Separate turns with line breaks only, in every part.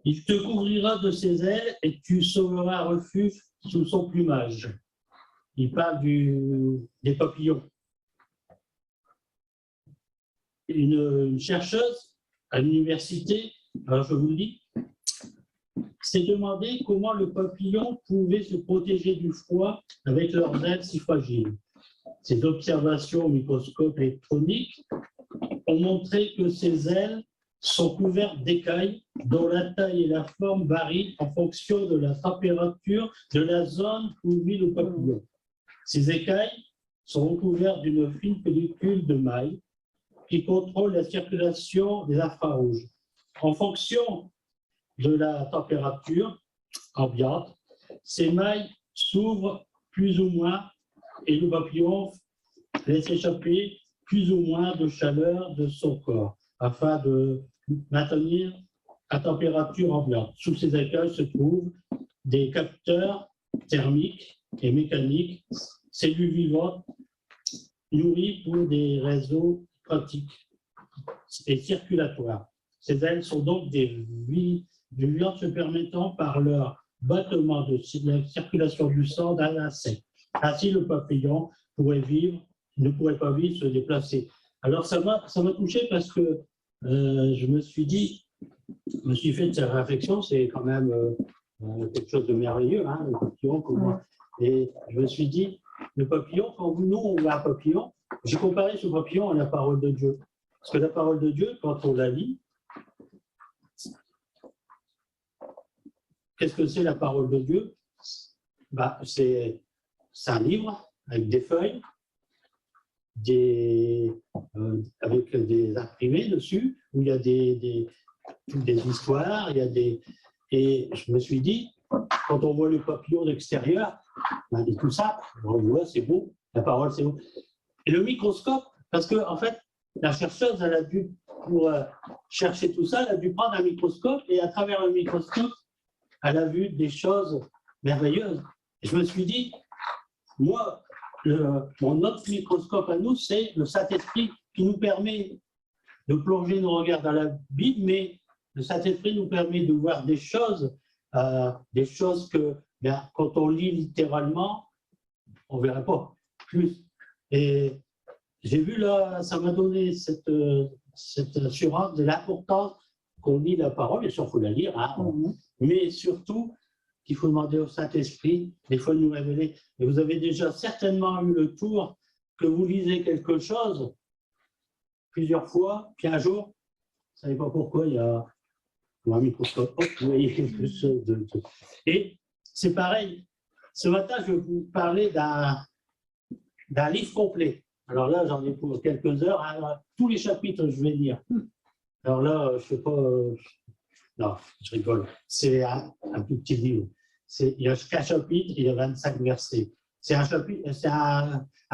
Il te couvrira de ses ailes et tu sauveras refuge sous son plumage. Il parle des papillons. Une chercheuse à l'université, alors je vous le dis, s'est demandé comment le papillon pouvait se protéger du froid avec leurs ailes si fragiles. Ces observations au microscope électronique ont montré que ces ailes sont couvertes d'écailles dont la taille et la forme varient en fonction de la température de la zone où vit le papillon. Ces écailles sont recouvertes d'une fine pellicule de mailles qui contrôle la circulation des infrarouges. En fonction de la température ambiante, ces mailles s'ouvrent plus ou moins et le papillon laisse échapper plus ou moins de chaleur de son corps afin de maintenir la température ambiante. Sous ces écailles se trouvent des capteurs thermiques et mécaniques, cellules vivantes nourries pour des réseaux pratiques et circulatoires. Ces ailes sont donc des viandes se permettant par leur battement de la circulation du sang dans l'insecte. Ainsi, le papillon ne pourrait pas vivre, se déplacer. Alors, ça m'a touché parce que je me suis fait cette réflexion, c'est quand même quelque chose de merveilleux, hein, le papillon. Et je me suis dit, le papillon, quand nous, on voit un papillon, j'ai comparé ce papillon à la parole de Dieu. Parce que la parole de Dieu, quand on la lit, qu'est-ce que c'est la parole de Dieu? C'est un livre avec des feuilles, avec des imprimés dessus, où il y a des histoires, et je me suis dit, quand on voit le papillon d'extérieur, et tout ça, on voit, c'est beau, la parole, c'est beau. Et le microscope, parce que en fait, la chercheuse, elle a dû, pour chercher tout ça, elle a dû prendre un microscope, et à travers le microscope, elle a vu des choses merveilleuses. Et je me suis dit, moi, notre microscope à nous, c'est le Saint-Esprit qui nous permet de plonger nos regards dans la Bible, mais le Saint-Esprit nous permet de voir des choses que, quand on lit littéralement, on ne verra pas plus. Et j'ai vu là, ça m'a donné cette assurance de l'importance qu'on lit la parole, bien sûr, il faut la lire, hein, mais surtout qu'il faut demander au Saint-Esprit, des fois, de nous révéler. Et vous avez déjà certainement eu le tour que vous lisez quelque chose plusieurs fois, puis un jour, vous ne savez pas pourquoi, il y a un microscope, hop, vous voyez quelque chose de... Et c'est pareil, ce matin, je vais vous parler d'un livre complet. Alors là, j'en ai pour quelques heures. Alors, tous les chapitres, je vais lire. Alors là, je ne sais pas... non, je rigole. C'est un tout petit livre. Il y a qu'un chapitre, il y a 25 versets. C'est un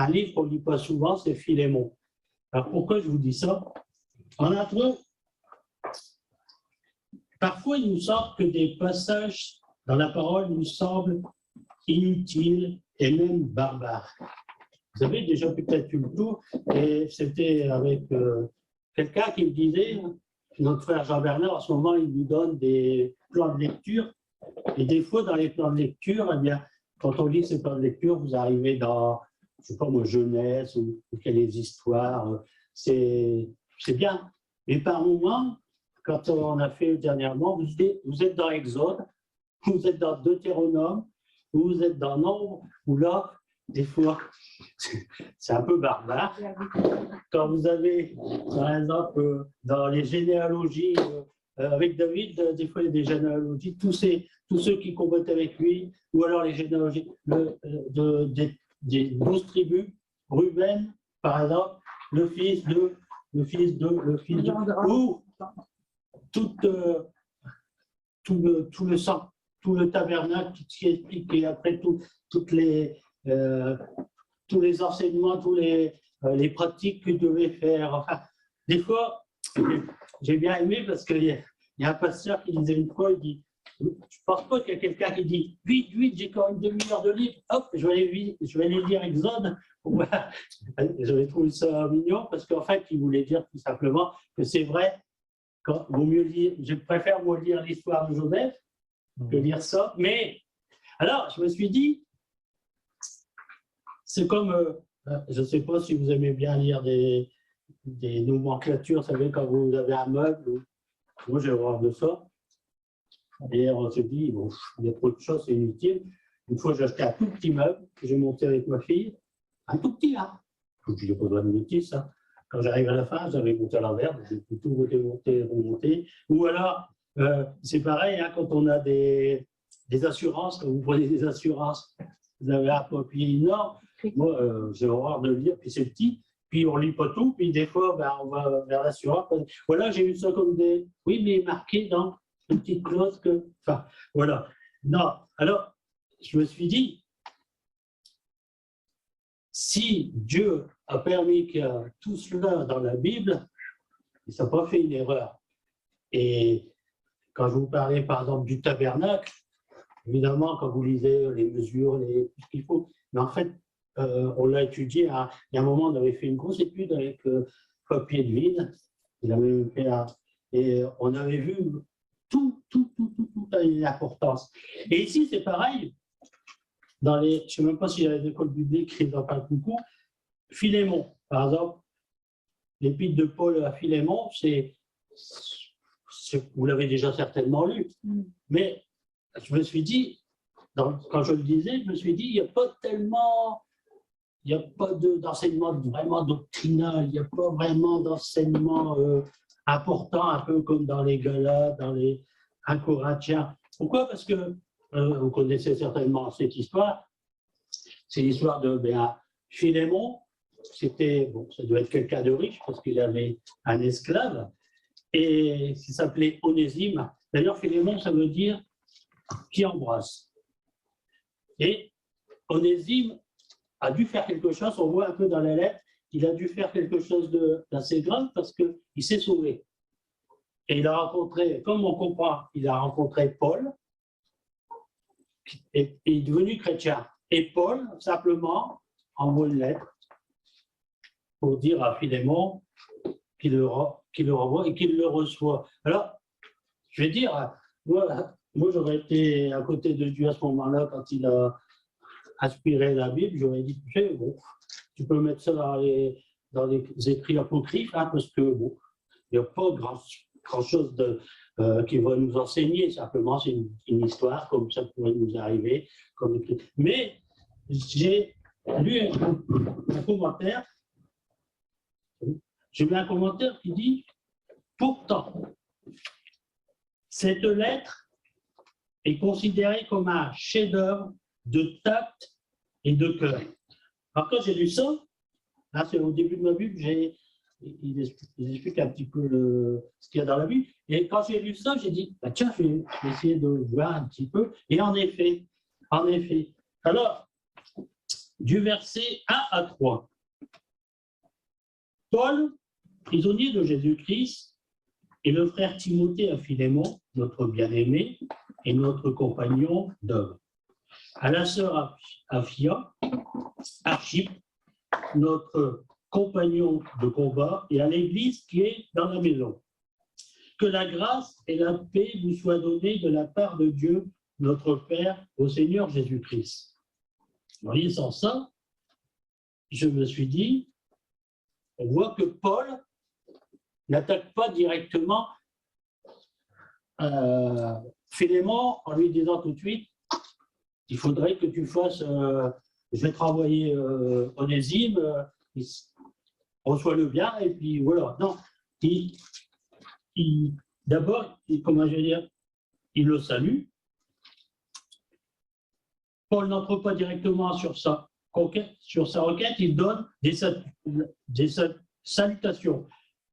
livre qu'on ne lit pas souvent, c'est Philémon. Alors pourquoi je vous dis ça? En intro, parfois il nous semble que des passages dans la parole nous semblent inutiles et même barbares. Vous avez déjà peut-être eu le tour, et c'était avec quelqu'un qui me disait, notre frère Jean-Bernard, en ce moment, il nous donne des plans de lecture. Et des fois, dans les plans de lecture, eh bien, quand on lit ces plans de lecture, vous arrivez dans, je ne sais pas moi, jeunesse ou quelles histoires. C'est bien. Mais par moments, quand on a fait dernièrement, vous êtes dans Exode, vous êtes dans Deutéronome, vous êtes dans Nombre, où là, des fois, c'est un peu barbare. Quand vous avez, par exemple, dans les généalogies, avec David, des fois, il y a des généalogies, tous ceux qui combattent avec lui, ou alors les généalogies des 12 tribus, Ruben, par exemple, le fils de, ou tout le sang, tout le tabernacle, tout ce qui explique, et après tous les enseignements, tous les pratiques que devait faire. Enfin, des fois, j'ai bien aimé parce qu'il y a un pasteur qui disait une fois, il dit, je ne pense pas qu'il y a quelqu'un qui dit, vite, j'ai quand même une demi-heure de livre, hop, je vais aller lire Exode. J'avais trouvé ça mignon parce qu'en fait, il voulait dire tout simplement que c'est vrai, vaut mieux lire, je préfère moi lire l'histoire de Joseph que lire ça. Mais alors, je me suis dit, c'est comme, je ne sais pas si vous aimez bien lire des nomenclatures, vous savez, quand vous avez un meuble, moi j'ai horreur de ça. Et on se dit, bon, il y a trop de choses, c'est inutile. Une fois, j'ai acheté un tout petit meuble que j'ai monté avec ma fille, un tout petit là. Je dis, il n'y a pas besoin de métier, ça. Quand j'arrive à la fin, j'avais monté à l'envers, j'ai tout monté, remonté. Ou alors, c'est pareil, hein, quand on a des assurances, quand vous prenez des assurances, vous avez un papier énorme. Moi, j'ai horreur de lire, puis c'est petit, puis on ne lit pas tout, puis des fois, ben, on va vers l'assurance. Voilà, j'ai eu ça comme des. Oui, mais marqué dans une petite clause que. Enfin, voilà. Non, alors, je me suis dit, si Dieu a permis qu'il y a tout cela dans la Bible, il n'a pas fait une erreur. Et quand je vous parlais, par exemple, du tabernacle, évidemment, quand vous lisez les mesures, tout ce qu'il faut, mais en fait, on l'a étudié, il y a un moment, on avait fait une grosse étude avec papier de Vigne, il avait même fait et on avait vu tout a une importance. Et ici, c'est pareil, je ne sais même pas si les écoles bibliques, ils en parlent beaucoup, Philémon, par exemple, l'épître de Paul à Philémon, vous l'avez déjà certainement lu, mais je me suis dit, quand je le disais, je me suis dit, il n'y a pas d'enseignement vraiment doctrinal, il n'y a pas vraiment d'enseignement important, un peu comme dans les Galates, dans les 1 Corinthiens. Pourquoi? Parce que vous connaissez certainement cette histoire, c'est l'histoire de Philémon. C'était, ça doit être quelqu'un de riche parce qu'il avait un esclave et il s'appelait Onésime. D'ailleurs, Philémon, ça veut dire qui embrasse. Et Onésime a dû faire quelque chose, on voit un peu dans la lettre, il a dû faire quelque chose d'assez grave parce qu'il s'est sauvé. Et il a rencontré, comme on comprend, il a rencontré Paul et il est devenu chrétien. Et Paul, simplement, envoie une lettre pour dire à Philémon qu'il le renvoie et qu'il le reçoit. Alors, je vais dire, moi j'aurais été à côté de Dieu à ce moment-là quand il a inspiré la Bible, j'aurais dit, bon, tu peux mettre ça dans les écrits apocryphes, hein, parce que bon, il n'y a pas grand-chose qui va nous enseigner, simplement c'est une histoire, comme ça pourrait nous arriver. Mais j'ai lu un commentaire, qui dit « Pourtant, cette lettre est considérée comme un chef-d'œuvre de tact et de cœur. » Alors quand j'ai lu ça, là c'est au début de ma Bible, il explique un petit peu ce qu'il y a dans la Bible. Et quand j'ai lu ça, j'ai dit, bah, tiens, je vais essayer de voir un petit peu. Et en effet, alors, du verset 1 à 3, Paul, prisonnier de Jésus-Christ, et le frère Timothée à Philémon, notre bien-aimé, et notre compagnon d'œuvre. À la sœur Aphia, Archippe, notre compagnon de combat, et à l'Église qui est dans la maison. Que la grâce et la paix vous soient données de la part de Dieu, notre Père, au Seigneur Jésus-Christ. Vous voyez, sans ça, je me suis dit, on voit que Paul n'attaque pas directement Philémon en lui disant tout de suite, il faudrait que tu fasses, je vais te renvoyer Onésime, reçois-le bien, et puis voilà. Non, d'abord, comment je vais dire, il le salue. Paul n'entre pas directement sur sa requête, il donne des salutations.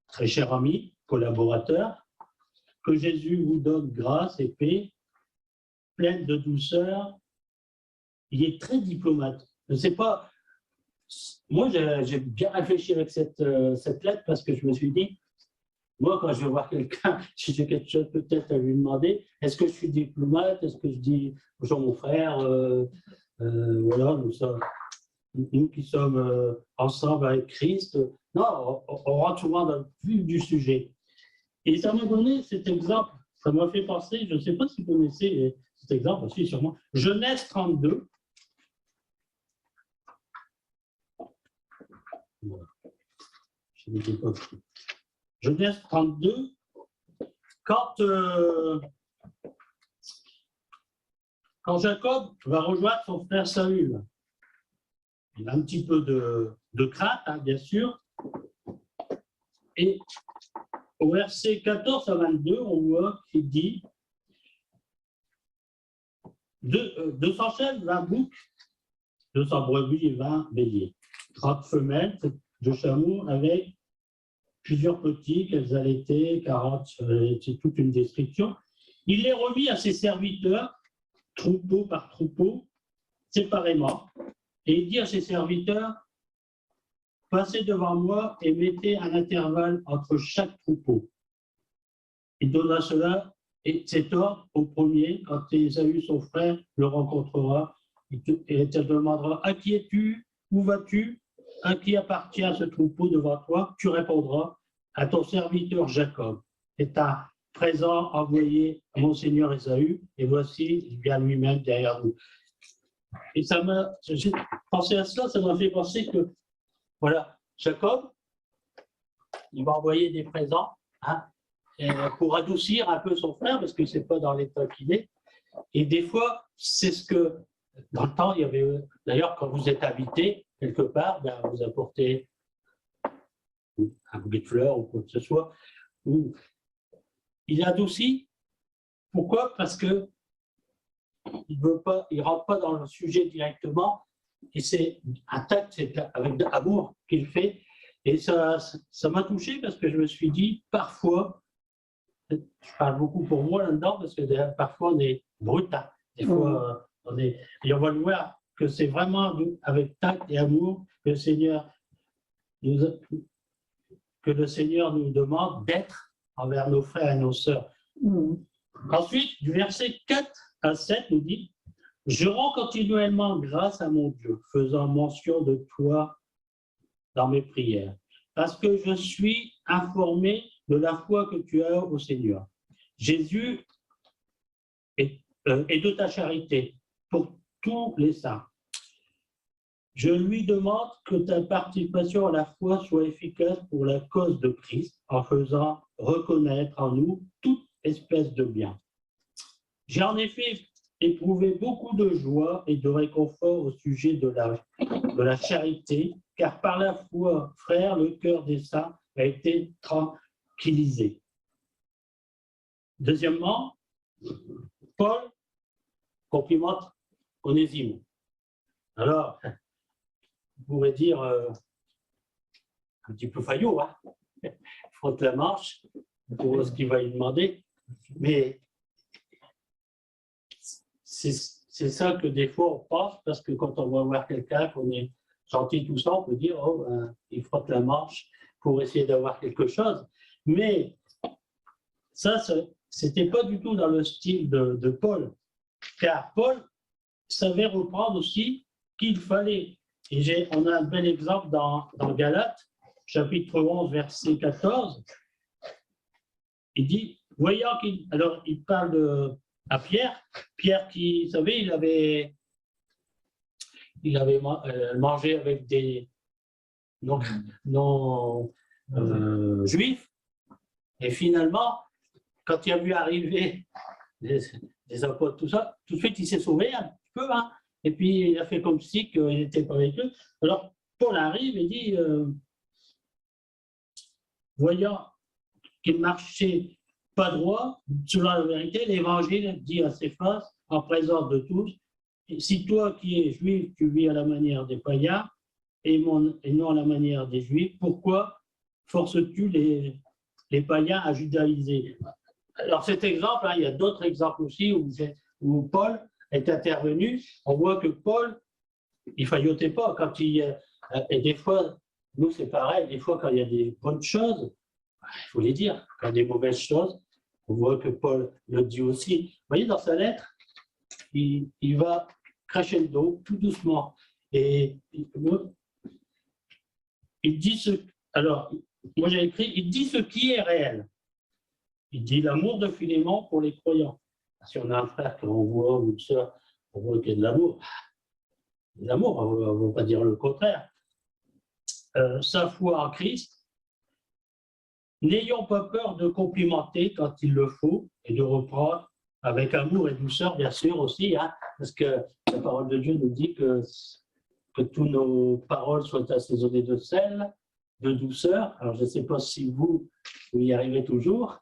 Très cher ami, collaborateur, que Jésus vous donne grâce et paix, pleine de douceur. Il est très diplomate. Je ne sais pas, moi j'ai bien réfléchi avec cette lettre parce que je me suis dit, moi quand je vais voir quelqu'un, si j'ai quelque chose peut-être à lui demander, est-ce que je suis diplomate, est-ce que je dis bonjour mon frère, voilà, nous qui sommes ensemble avec Christ. Non, on rentre souvent dans le vif du sujet. Et ça m'a donné cet exemple, ça m'a fait penser, je ne sais pas si vous connaissez cet exemple aussi, sûrement. Genèse 32. Genèse 32, quand Jacob va rejoindre son frère Saül, il a un petit peu de crainte, hein, bien sûr. Et au verset 14 à 22, on voit qu'il dit 200 chèvres, 20 boucs, 200 brebis et 20 béliers, 30 femelles de chameaux avec plusieurs petits qu'elles allaitaient, 40, c'est toute une description. Il les remit à ses serviteurs, troupeau par troupeau, séparément, et il dit à ses serviteurs, passez devant moi et mettez un intervalle entre chaque troupeau. Il donna cela et cet ordre au premier, quand Ésaü, son frère, le rencontrera, et te demandera, à qui es-tu, où vas-tu, à qui appartient ce troupeau devant toi, tu répondras, à ton serviteur Jacob. C'est un présent envoyé à mon seigneur Ésaü, et voici, il vient lui-même derrière nous. Et j'ai pensé à cela, ça m'a fait penser que, voilà, Jacob, il va envoyer des présents, hein, pour adoucir un peu son frère, parce que ce n'est pas dans l'état qu'il est. Et des fois, c'est ce que, dans le temps, il y avait, d'ailleurs, quand vous êtes invité quelque part, ben, vous apportez un bouquet de fleurs ou quoi que ce soit, ou il adoucit. Pourquoi? Parce que il ne rentre pas dans le sujet directement, et c'est un tact, c'est avec amour qu'il fait. Et ça m'a touché parce que je me suis dit, parfois, je parle beaucoup pour moi là-dedans, parce que parfois on est brut, hein. Des fois et on va le voir que c'est vraiment avec tact et amour que le Seigneur nous demande d'être envers nos frères et nos sœurs. Ensuite, du verset 4 à 7, nous dit, je rends continuellement grâce à mon Dieu, faisant mention de toi dans mes prières, parce que je suis informé de la foi que tu as au Seigneur Jésus et de ta charité pour tous les saints. Je lui demande que ta participation à la foi soit efficace pour la cause de Christ, en faisant reconnaître en nous toute espèce de bien. J'ai en effet éprouvé beaucoup de joie et de réconfort au sujet de la charité, car par la foi, frère, le cœur des saints a été tranquillisé. Deuxièmement, Paul complimente Onésime. Alors, vous pourrez dire un petit peu faillot, hein, frotte la manche pour ce qu'il va lui demander, mais c'est ça que des fois on pense, parce que quand on va voir quelqu'un, qu'on est gentil, tout ça, on peut dire, oh, il frotte la manche pour essayer d'avoir quelque chose. Mais ça, c'était pas du tout dans le style de Paul, car Paul savait reprendre aussi qu'il fallait. Et on a un bel exemple dans Galates, chapitre 11, verset 14. Il dit, voyant alors il parle à Pierre qui, vous savez, il avait mangé avec des non-juifs, et finalement, quand il a vu arriver des apôtres, tout ça, tout de suite il s'est sauvé un petit peu, hein, et puis il a fait comme si qu'il n'était pas avec eux. Alors Paul arrive et dit, voyant qu'il marchait pas droit, selon la vérité, l'évangile dit à ses faces, en présence de tous, si toi qui es juif, tu vis à la manière des païens et non à la manière des juifs, pourquoi forces-tu les païens à judaïser? Alors cet exemple, hein, il y a d'autres exemples aussi où Paul est intervenu. On voit que Paul, il ne faillotait pas. Et des fois, nous c'est pareil, des fois quand il y a des bonnes choses, il faut les dire. Quand il y a des mauvaises choses, on voit que Paul le dit aussi. Vous voyez, dans sa lettre, il va crescendo, tout doucement. Et il dit alors, moi j'ai écrit, il dit ce qui est réel. il dit l'amour de Philémon pour les croyants. Si on a un frère qu'on voit ou une sœur, on voit qu'il y a de l'amour. L'amour, on ne va pas dire le contraire. Sa foi en Christ, n'ayons pas peur de complimenter quand il le faut et de reprendre avec amour et douceur, bien sûr aussi, hein, parce que la parole de Dieu nous dit que toutes nos paroles soient assaisonnées de sel, de douceur. Alors, je ne sais pas si vous y arrivez toujours.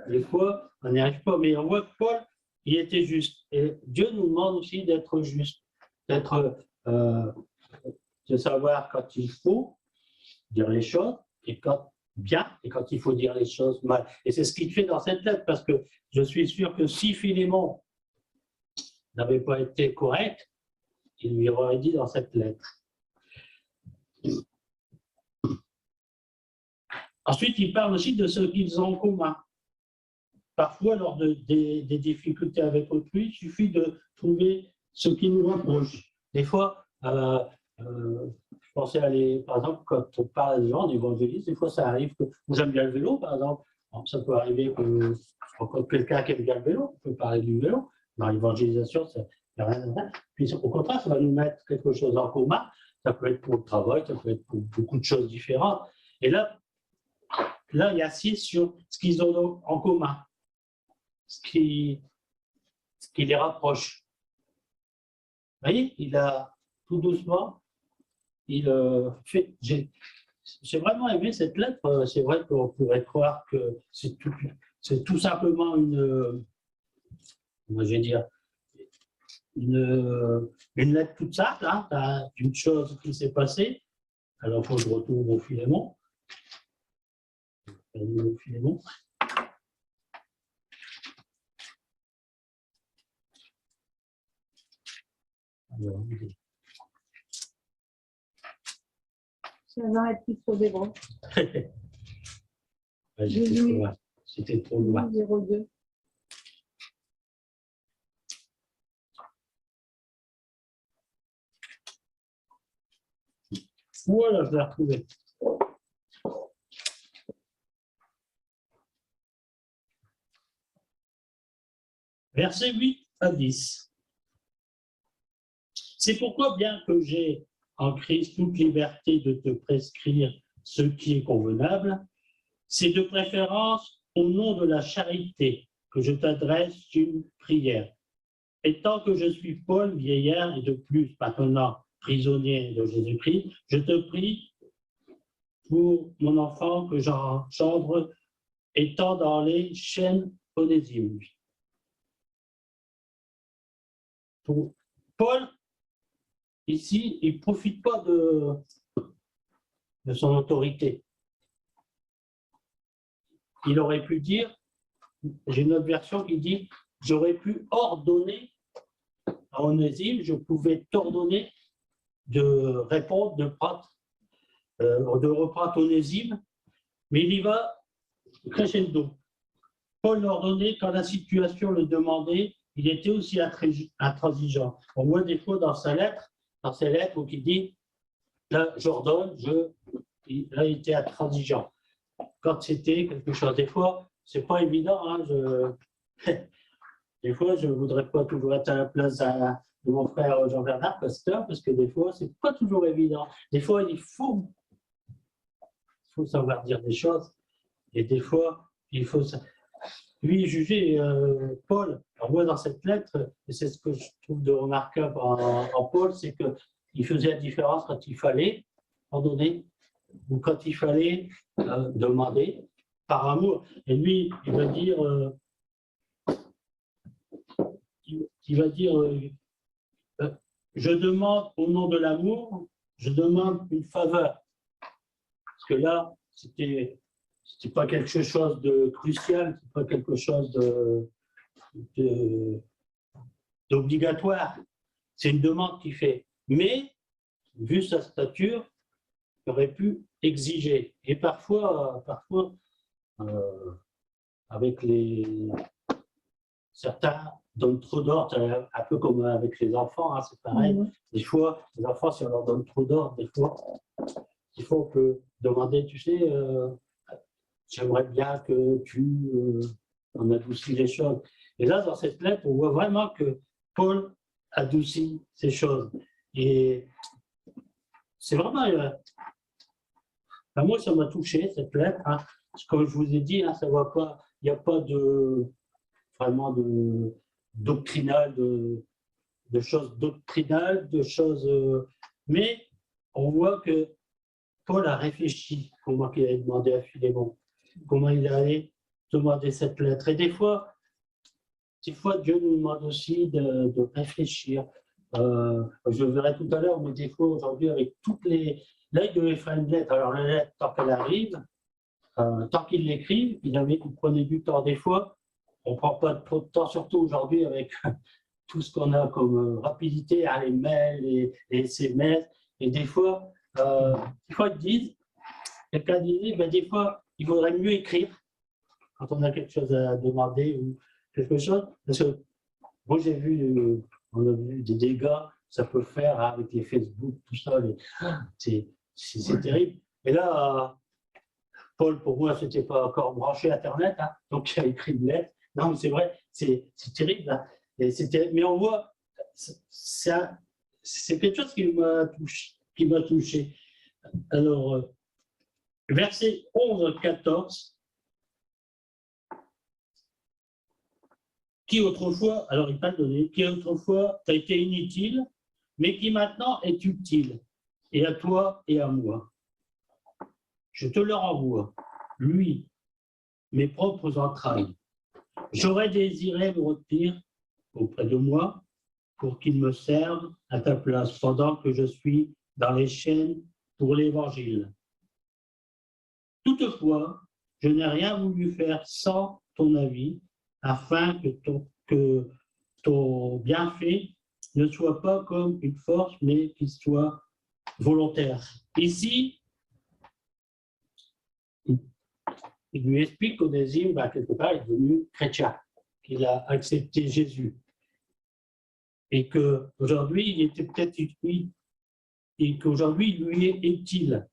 Des fois, on n'y arrive pas, mais on voit que Paul, il était juste. Et Dieu nous demande aussi d'être juste, de savoir quand il faut dire les choses et quand bien et quand il faut dire les choses mal. Et c'est ce qu'il fait dans cette lettre, parce que je suis sûr que si Philémon n'avait pas été correct, il lui aurait dit dans cette lettre. Ensuite, il parle aussi de ce qu'ils ont en commun. Parfois, lors des difficultés avec autrui, il suffit de trouver ce qui nous rapproche. Des fois, je pensais aller, par exemple, quand on parle à des gens, d'évangélistes, des fois ça arrive que j'aime bien le vélo, par exemple. Alors, ça peut arriver que je rencontre quelqu'un qui aime bien le vélo, on peut parler du vélo. Dans l'évangélisation, ça n'a rien à faire. Puis au contraire, ça va nous mettre quelque chose en commun. Ça peut être pour le travail, ça peut être pour beaucoup de choses différentes. Et là il insiste sur ce qu'ils ont en commun, ce qui les rapproche. Vous voyez, il a tout doucement, il fait. J'ai vraiment aimé cette lettre. C'est vrai qu'on pourrait croire que c'est tout simplement moi je vais dire, une lettre toute simple, hein, d'une chose qui s'est passée. Alors, il faut que je retourne au Philémon. Alors,
ça va être plus trop dévot.
C'était trop loin.
02.
Voilà, je l'ai retrouvé. Versets 8 à 10. C'est pourquoi, bien que j'ai en Christ toute liberté de te prescrire ce qui est convenable, c'est de préférence au nom de la charité que je t'adresse une prière. Et tant que je suis Paul, vieillard, et de plus maintenant prisonnier de Jésus-Christ, je te prie pour mon enfant que j'engendre étant dans les chaînes Onésime. Pour Paul, ici, il ne profite pas de son autorité. Il aurait pu dire, j'ai une autre version qui dit, j'aurais pu ordonner à Onésime, je pouvais t'ordonner de répondre, de reprendre Onésime, mais il y va crescendo. Paul l'ordonnait quand la situation le demandait, il était aussi intransigeant. On voit des fois dans ses lettres où il dit, là, j'ordonne, là, il était intransigeant. Quand c'était quelque chose, des fois, c'est pas évident. Hein, des fois, je ne voudrais pas toujours être à la place de mon frère Jean-Bernard, pasteur, parce que des fois, c'est pas toujours évident. Des fois, il faut savoir dire des choses, et des fois, il faut. Lui, juger Paul, on voit dans cette lettre, et c'est ce que je trouve de remarquable en Paul, c'est qu'il faisait la différence quand il fallait ordonner ou quand il fallait demander par amour. Et lui, il va dire, je demande au nom de l'amour, je demande une faveur. Parce que là, c'était pas quelque chose de crucial, c'est pas quelque chose d'obligatoire. C'est une demande qu'il fait. Mais, vu sa stature, il aurait pu exiger. Et parfois avec certains donnent trop d'ordre, un peu comme avec les enfants, hein, c'est pareil. Des fois, les enfants, si on leur donne trop d'ordre, des fois, on peut demander, tu sais, j'aimerais bien que tu en adoucis les choses. Et là, dans cette lettre, on voit vraiment que Paul adoucit ces choses. Et c'est vraiment, moi, ça m'a touché, cette lettre. Hein. Comme je vous ai dit, hein, ça va pas, il n'y a pas vraiment de doctrinal, de choses doctrinales, de choses. Mais on voit que Paul a réfléchi comment il allait demander à Philémon, comment il allait demander cette lettre. Et des fois, Dieu nous demande aussi de réfléchir. Je le verrai tout à l'heure, mais des fois, aujourd'hui, avec toutes les. Là, il devait faire une lettre. Alors, la lettre, tant qu'elle arrive, tant qu'il l'écrit, il prenait du temps. Des fois, on ne prend pas trop de temps, surtout aujourd'hui, avec tout ce qu'on a comme rapidité, hein, les mails, les SMS. Et des fois, ils disent, quelqu'un dit, ben, des fois, il vaudrait mieux écrire quand on a quelque chose à demander ou quelque chose. Parce que moi, on a vu des dégâts, ça peut faire avec les Facebook, tout ça. C'est terrible. Et là, Paul, pour moi, ce n'était pas encore branché Internet, hein, donc il a écrit une lettre. Non, mais c'est vrai, c'est terrible. Hein. Mais on voit, c'est quelque chose qui m'a touché. Alors, versets 11-14, qui autrefois, alors il t'a donné, qui autrefois t'a été inutile, mais qui maintenant est utile, et à toi et à moi. Je te le renvoie, lui, mes propres entrailles. J'aurais désiré me retenir auprès de moi pour qu'il me serve à ta place pendant que je suis dans les chaînes pour l'Évangile. Toutefois, je n'ai rien voulu faire sans ton avis, afin que ton bienfait ne soit pas comme une force, mais qu'il soit volontaire. Ici, il lui explique qu'Onésime, quelque part, est devenu chrétien, qu'il a accepté Jésus. Et qu'aujourd'hui, il était peut-être utile, et qu'aujourd'hui, il lui est utile.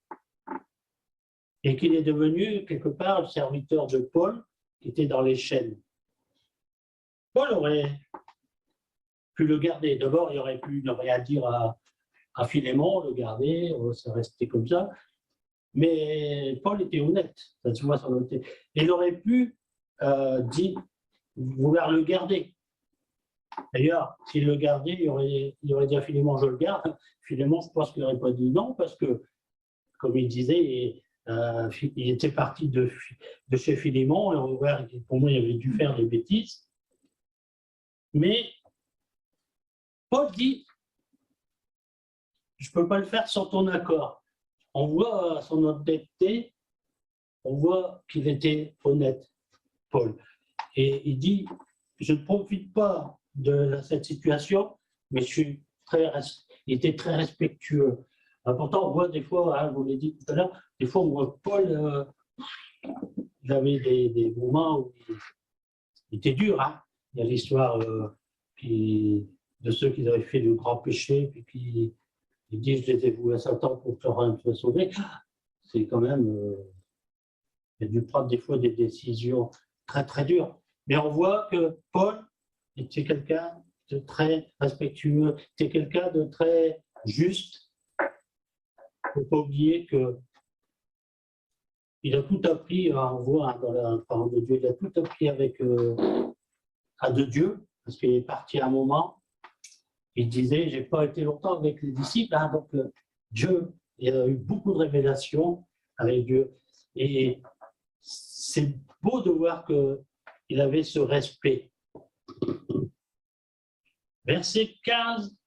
Et qu'il est devenu, quelque part, le serviteur de Paul, qui était dans les chaînes. Paul aurait pu le garder. D'abord, il aurait pu ne rien dire à Philémon, le garder, ça restait comme ça. Mais Paul était honnête, ça se voit son honnêteté. Il aurait pu vouloir le garder. D'ailleurs, s'il le gardait, il aurait dit à Philémon, je le garde. Philémon, je pense qu'il n'aurait pas dit non, parce que, comme il disait, il était parti de chez Philémon, et pour moi, il avait dû faire des bêtises. Mais Paul dit, je ne peux pas le faire sans ton accord. On voit son honnêteté, on voit qu'il était honnête, Paul. Et il dit, je ne profite pas de cette situation, mais il était très respectueux. Pourtant, on voit des fois, hein, vous l'avez dit tout à l'heure, des fois, on voit Paul, il avait des moments où il était dur. Hein. Il y a l'histoire de ceux qui avaient fait de grands péchés, puis qui disent, je les ai voués à Satan pour te sauver. C'est quand même, il a dû prendre des fois des décisions très, très dures. Mais on voit que Paul était quelqu'un de très respectueux, était quelqu'un de très juste. Il ne faut pas oublier qu'il a tout appris, on voit dans la parole de Dieu, il a tout appris de Dieu, parce qu'il est parti à un moment, il disait, je n'ai pas été longtemps avec les disciples, hein, donc Dieu, il a eu beaucoup de révélations avec Dieu. Et c'est beau de voir qu'il avait ce respect. Versets 15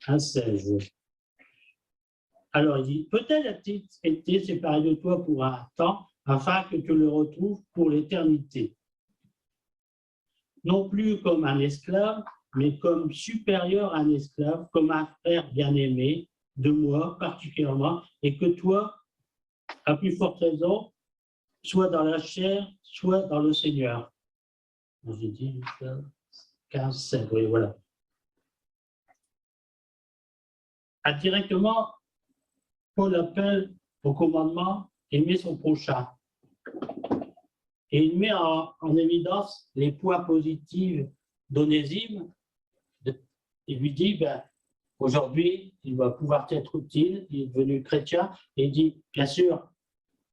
à 16. Alors il dit, peut-elle a-t-il été séparé de toi pour un temps, afin que tu le retrouves pour l'éternité? Non plus comme un esclave, mais comme supérieur à un esclave, comme un frère bien-aimé de moi particulièrement, et que toi, à plus forte raison, soit dans la chair, soit dans le Seigneur. J'ai dit 15, 7, oui, voilà. Indirectement, Paul appelle au commandement aimer son prochain Et il met en évidence les points positifs d'Onésime. Il lui dit, ben, aujourd'hui, il va pouvoir être utile, il est devenu chrétien, et il dit, bien sûr,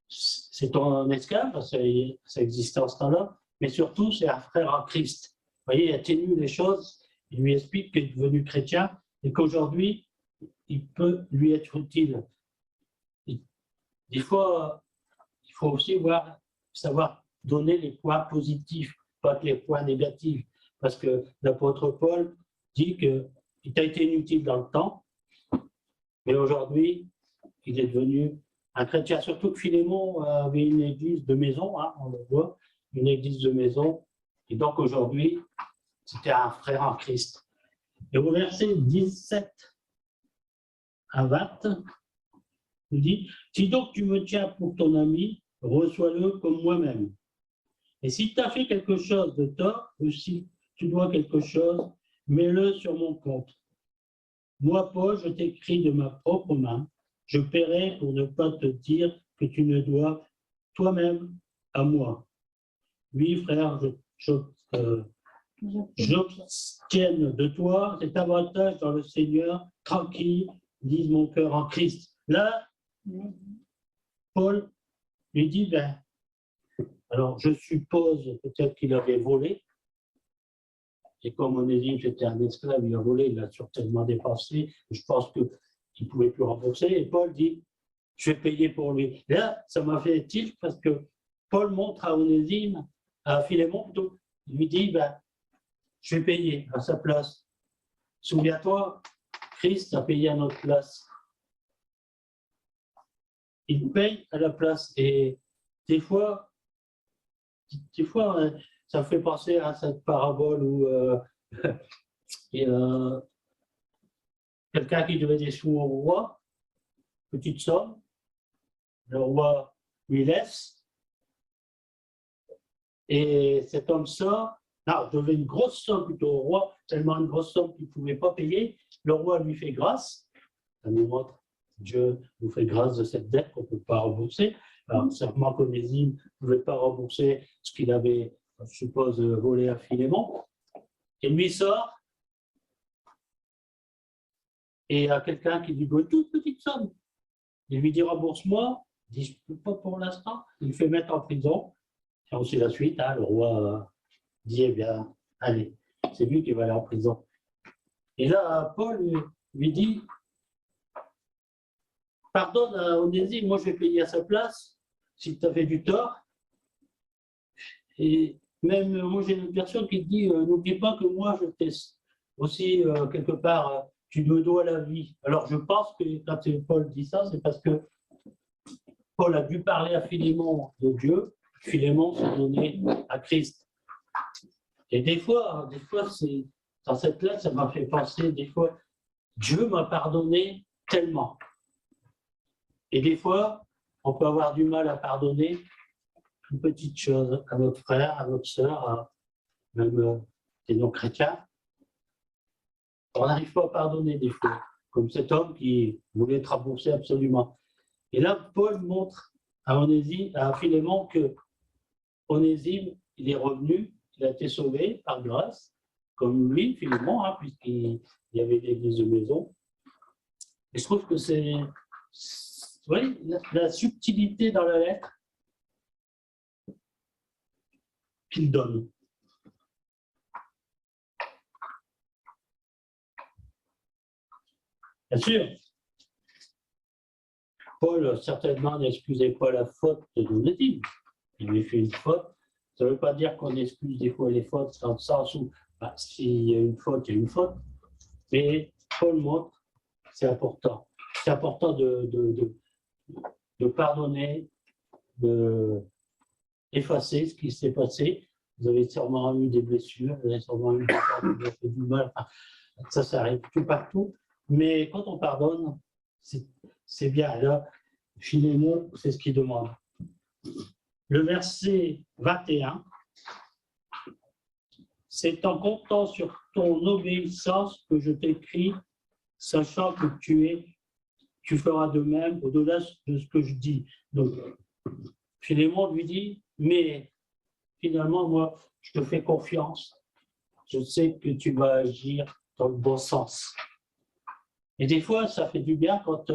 c'est ton esclave, ça existait en ce temps-là, mais surtout, c'est un frère en Christ. Vous voyez, il atténue les choses, il lui explique qu'il est devenu chrétien, et qu'aujourd'hui, il peut lui être utile. Des fois, il faut aussi savoir donner les points positifs, pas que les points négatifs, parce que l'apôtre Paul dit qu'il t'a été inutile dans le temps, mais aujourd'hui, il est devenu un chrétien. Surtout que Philémon avait une église de maison, hein, on le voit, une église de maison, et donc aujourd'hui, c'était un frère en Christ. Et au verset 17 à 20, il dit, si donc tu me tiens pour ton ami, reçois-le comme moi-même. Et si tu as fait quelque chose de tort, ou si tu dois quelque chose, mets-le sur mon compte. Moi, Paul, je t'écris de ma propre main, je paierai pour ne pas te dire que tu ne dois toi-même à moi. Oui, frère, j'obtienne de toi cet avantage dans le Seigneur, tranquille, dise mon cœur en Christ. Là, Paul lui dit, ben, alors je suppose peut-être qu'il avait volé, et comme Onésime c'était un esclave, il a volé, il a certainement dépensé, je pense qu'il ne pouvait plus rembourser, et Paul dit, je vais payer pour lui. Là, ça m'a fait tilt parce que Paul montre à Onésime, à Philémon plutôt, il lui dit, ben, je vais payer à sa place. Souviens-toi, Christ a payé à notre place. Il paye à la place. Et des fois ça me fait penser à cette parabole où il y a quelqu'un qui devait des sous au roi, petite somme, le roi lui laisse, et cet homme sort, devait une grosse somme plutôt au roi, tellement une grosse somme qu'il ne pouvait pas payer, le roi lui fait grâce, ça nous montre Dieu nous fait grâce de cette dette qu'on ne peut pas rembourser. Alors, certainement qu'Onésime ne pouvait pas rembourser ce qu'il avait, je suppose, volé à Philémon. Et lui sort, et il y a quelqu'un qui lui doit une toute petite somme. Il lui dit rembourse-moi. Il dit je ne peux pas pour l'instant. Il le fait mettre en prison. Et on sait la suite. Hein, le roi dit eh bien, allez, c'est lui qui va aller en prison. Et là, Paul lui dit pardonne à Onésime, moi je vais payer à sa place si tu as fait du tort. Et même moi j'ai une version qui dit n'oublie pas que moi je t'ai aussi quelque part tu me dois la vie. Alors je pense que quand Paul dit ça, c'est parce que Paul a dû parler à Philémon de Dieu, Philémon s'est donné à Christ. Et des fois c'est dans cette lettre, ça m'a fait penser, des fois, Dieu m'a pardonné tellement. Et des fois, on peut avoir du mal à pardonner une petite chose à notre frère, à notre sœur, même des non-chrétiens. On n'arrive pas à pardonner des fois, comme cet homme qui voulait être remboursé absolument. Et là, Paul montre à Philémon que Onésime, il est revenu, il a été sauvé par grâce, comme lui, Philémon, hein, puisqu'il y avait l'église de maison. Et je trouve que c'est oui, la subtilité dans la lettre qu'il donne. Bien sûr, Paul certainement n'excusait pas la faute de Onésime. Il lui fait une faute. Ça ne veut pas dire qu'on excuse des fois les fautes dans le sens où s'il y a une faute, il y a une faute. Mais Paul montre, c'est important. C'est important de pardonner, d'effacer ce qui s'est passé. Vous avez sûrement eu des blessures, vous avez sûrement eu du mal. Ça arrive tout partout. Mais quand on pardonne, c'est bien. Là, Philémon, c'est ce qu'il demande. Le verset 21, c'est en comptant sur ton obéissance que je t'écris, sachant que tu feras de même au-delà de ce que je dis. Donc, Philémon lui dit, mais finalement, moi, je te fais confiance. Je sais que tu vas agir dans le bon sens. Et des fois, ça fait du bien quand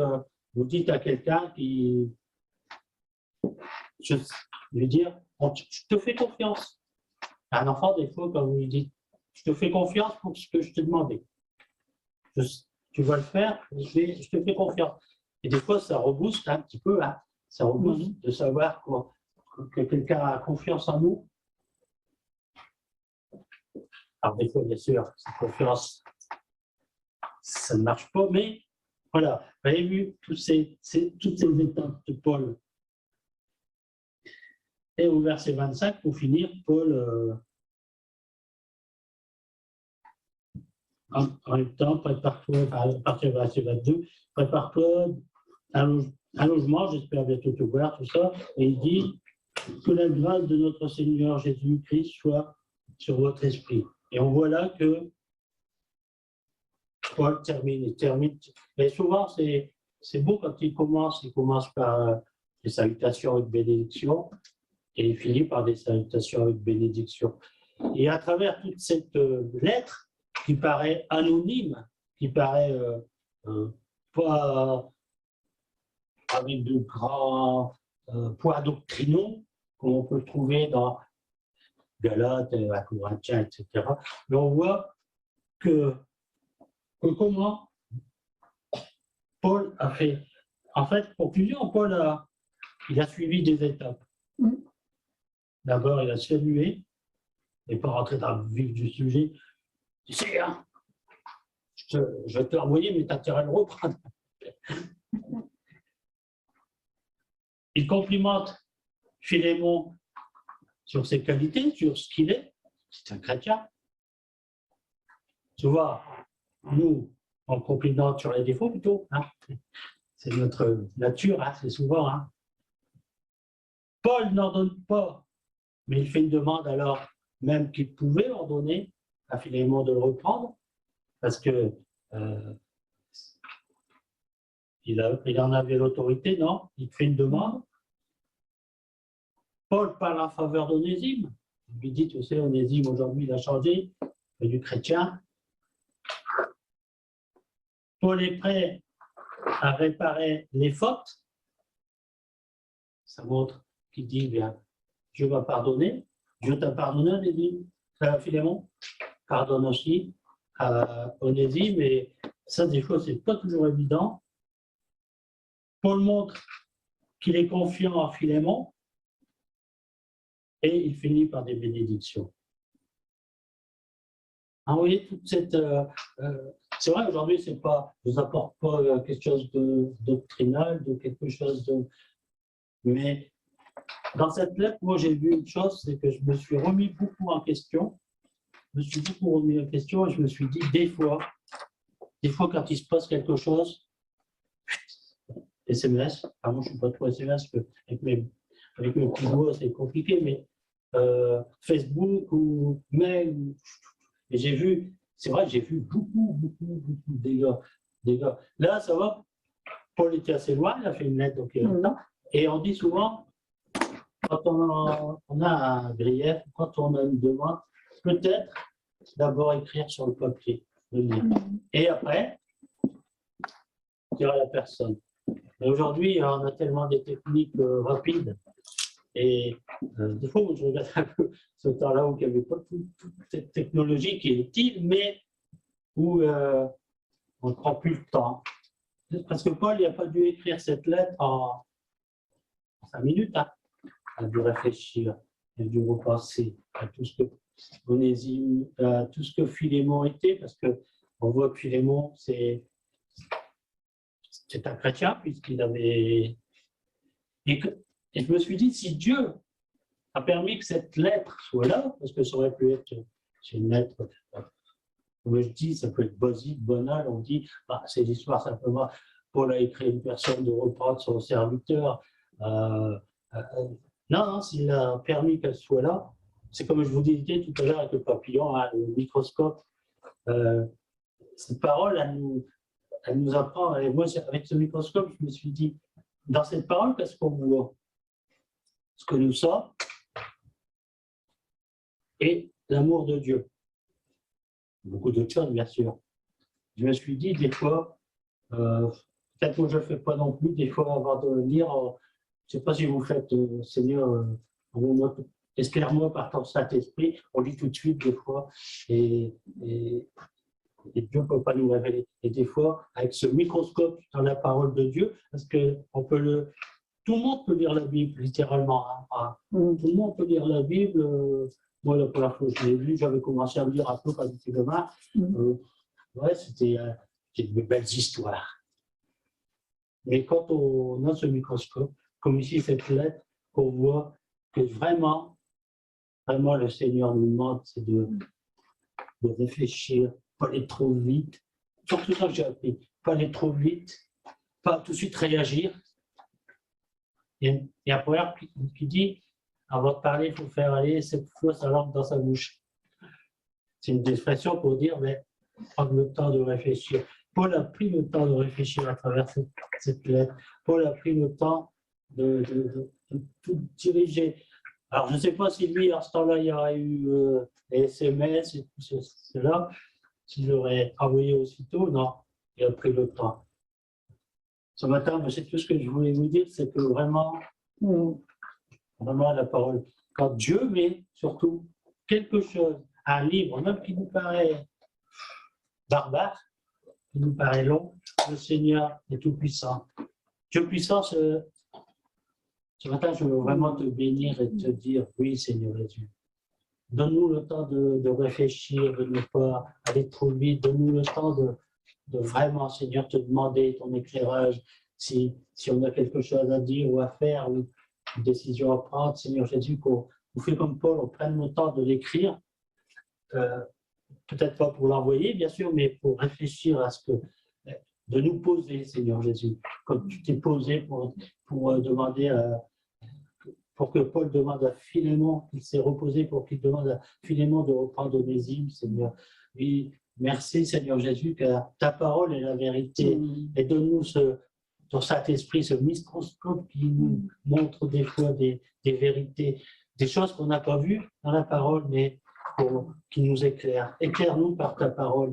vous dites à quelqu'un qui, je lui dire, je te fais confiance. À un enfant, des fois, quand vous lui dites, je te fais confiance pour ce que je te demandais. Tu vas le faire, je te fais confiance. Et des fois, ça rebooste un petit peu, hein. Ça rebooste de savoir que quelqu'un a confiance en nous. Alors, des fois, bien sûr, cette confiance, ça ne marche pas, mais voilà, vous avez vu toutes ces étapes de Paul. Et au verset 25, pour finir, Paul, en même temps, prépare-toi, à partir du verset 22, prépare-toi un logement, j'espère bientôt te voir, tout ça, et il dit que la grâce de notre Seigneur Jésus-Christ soit sur votre esprit. Et on voit là que Paul termine. Mais souvent, c'est beau quand il commence par des salutations avec bénédiction, et il finit par des salutations avec bénédiction. Et à travers toute cette lettre, qui paraît anonyme, qui paraît pas avec de grands poids doctrinaux, comme on peut trouver dans Galates, à Corinthiens, etc. Mais on voit que comment Paul a fait. En fait, conclusion, Paul il a suivi des étapes. D'abord, il a salué, et pas rentrer dans le vif du sujet. Tu sais, hein, je vais te l'envoyer, mais tu as intérêt à le reprendre. Il complimente Philémon sur ses qualités, sur ce qu'il est. C'est un chrétien. Tu vois, nous, on complimente sur les défauts plutôt. Hein. C'est notre nature, hein, c'est souvent. Hein. Paul n'en donne pas, mais il fait une demande alors même qu'il pouvait en donner à Philémon de le reprendre, parce que il en avait l'autorité, non? Il fait une demande. Paul parle en faveur d'Onésime. Il lui dit, tu sais, Onésime, aujourd'hui, il a changé, il est du chrétien. Paul est prêt à réparer les fautes. Ça montre qu'il dit, bien, Dieu va pardonner. Dieu t'a pardonné, Onésime. Philémon, pardonne aussi à Onésime. Et ça, des fois, c'est pas toujours évident. Paul montre qu'il est confiant en Philémon. Et il finit par des bénédictions. Ah, vous voyez, toute cette. C'est vrai, aujourd'hui, je ne vous apporte pas quelque chose de doctrinal, de quelque chose de. Mais dans cette lettre, moi, j'ai vu une chose, c'est que je me suis remis beaucoup en question. Je me suis beaucoup remis en question et je me suis dit, des fois, quand il se passe quelque chose, SMS, moi, je ne suis pas trop SMS, avec mes petits doigts, c'est compliqué, mais Facebook ou mail. Et j'ai vu, c'est vrai, j'ai vu beaucoup de dégâts. Là, ça va, Paul était assez loin, il a fait une lettre, donc il y a longtemps. Et on dit souvent, quand on a un grief, quand on a une demande, peut-être d'abord écrire sur le papier, le lire. Et après, dire à la personne. Mais aujourd'hui, on a tellement des techniques rapides. Et des fois, je regarde un peu ce temps-là où il n'y avait pas toute cette technologie qui est utile, mais où on ne prend plus le temps. Parce que Paul, il n'a pas dû écrire cette lettre en 5 minutes. Hein. Il a dû réfléchir, il a dû repenser à tout ce que Onésime, à tout ce que Philémon était, parce qu'on voit que Philémon, c'est un chrétien, puisqu'il avait. Et je me suis dit, si Dieu a permis que cette lettre soit là, parce que ça aurait pu être une lettre, comme je dis, ça peut être basique, banal, on dit, c'est l'histoire simplement, Paul a écrit une personne de reprendre son serviteur. Non, s'il a permis qu'elle soit là, c'est comme je vous disais tout à l'heure avec le papillon, hein, le microscope, cette parole, elle nous apprend, et moi, avec ce microscope, je me suis dit, dans cette parole, qu'est-ce qu'on voit? ce que nous sommes et l'amour de Dieu. Beaucoup d'autres choses, bien sûr. Je me suis dit, des fois, peut-être que je ne le fais pas non plus, des fois, avant de lire, je ne sais pas si vous faites, Seigneur, éclaire-moi par ton Saint-Esprit, on lit tout de suite, des fois, et Dieu ne peut pas nous révéler. Et des fois, avec ce microscope dans la parole de Dieu, parce que tout le monde peut lire la Bible, littéralement. Hein. Tout le monde peut lire la Bible. Moi, la première fois que je l'ai lu, j'avais commencé à me lire un peu quand j'étais gamin. Ouais, c'était de belles histoires. Mais quand on a ce microscope, comme ici cette lettre, on voit que vraiment, le Seigneur nous demande, c'est de réfléchir, pas aller trop vite. Surtout ça que j'ai appris, pas aller trop vite, pas tout de suite réagir. Il y a un proverbe qui dit, avant de parler, il faut faire aller cette fois sa langue dans sa bouche. C'est une expression pour dire, mais prendre le temps de réfléchir. Paul a pris le temps de réfléchir à travers cette lettre. Paul a pris le temps de tout diriger. Alors, je ne sais pas si lui, à ce temps-là, il y aurait eu les SMS et tout cela, s'il aurait envoyé aussitôt. Non, il a pris le temps. Ce matin, c'est tout ce que je voulais vous dire, c'est que vraiment, la parole, quand Dieu met surtout quelque chose, un livre, même qui nous paraît barbare, qui nous paraît long, le Seigneur est tout-puissant. Dieu puissant, ce matin, je veux vraiment te bénir et te dire, oui, Seigneur Jésus. Donne-nous le temps de réfléchir, de ne pas aller trop vite. Donne-nous le temps de vraiment, Seigneur, te demander ton éclairage. Si on a quelque chose à dire ou à faire, ou une décision à prendre, Seigneur Jésus, qu'on fait comme Paul, on prenne le temps de l'écrire. Peut-être pas pour l'envoyer, bien sûr, mais pour réfléchir à de nous poser, Seigneur Jésus, comme tu t'es posé pour demander pour que Paul demande à Philémon, qu'il s'est reposé pour qu'il demande à Philémon de reprendre Onésime, Seigneur. Oui, merci, Seigneur Jésus, car ta parole est la vérité. Et donne-nous ton Saint-Esprit, ce microscope qui nous montre des fois des vérités, des choses qu'on n'a pas vues dans la parole, mais qui nous éclaire. Éclaire-nous par ta parole.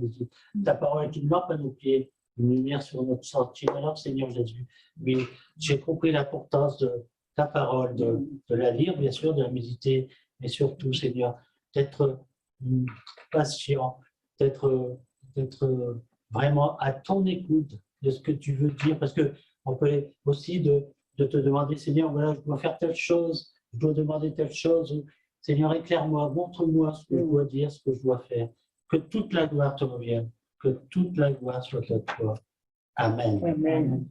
Ta parole est une lampe à nos pieds, une lumière sur notre sentier. Alors, Seigneur Jésus, oui, j'ai compris l'importance de ta parole, de la lire, bien sûr, de la méditer, mais surtout, Seigneur, d'être patient, d'être vraiment à ton écoute de ce que tu veux dire, parce qu'on peut aussi de te demander, Seigneur, voilà, je dois faire telle chose, je dois demander telle chose. Seigneur, éclaire-moi, montre-moi ce que je dois dire, ce que je dois faire. Que toute la gloire te revienne, que toute la gloire soit à toi. Amen.
Amen.